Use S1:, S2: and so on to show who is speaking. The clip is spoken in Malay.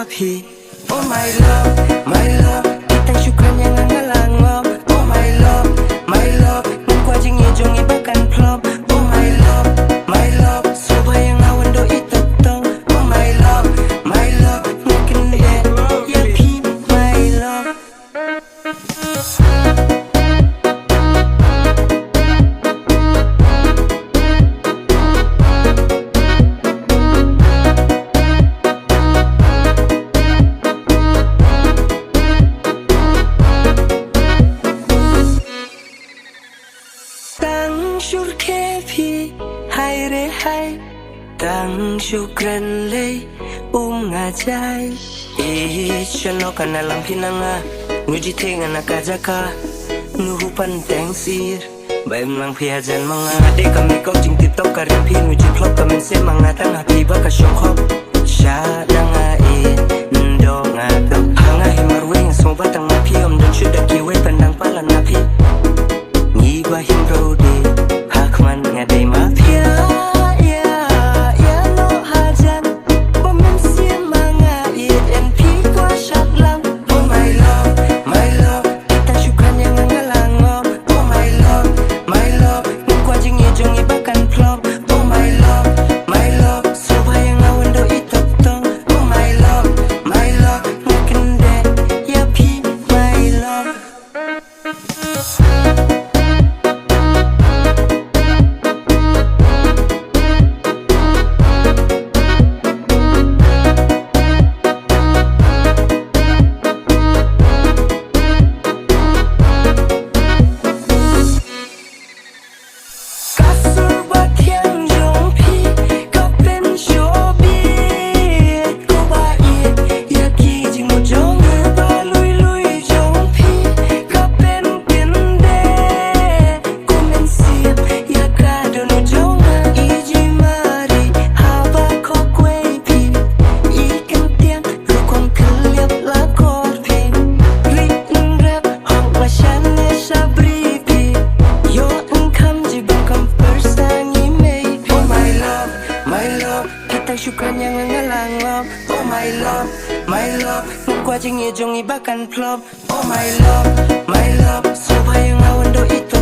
S1: api. Oh my love, kita syukran yang ngalang ngop. Oh my love, nang kwa jing ye jong ibakan plop. Oh my love, soba yang awan do itop tong. Oh my love, ngakin le ya pi my love. Hai re hai tang syukran lei ngajai chalo kana lang pinanga nguji tenga nakajaka nuhu panteng sir baim lang piajan mga ade kami kau jing tiktok karin pi nguji klop kami se mga tang happy baka syongkhop sha nanga ndo ngado hanga himarwing so batang mapi om dan syuda kiwe pandang palan napi ngiba himrode hakman ngade mafia syukran yang ngalang ngop. Oh my love, ngukwa jing ye jong ibakan plop. Oh my love, soba yang awan do itu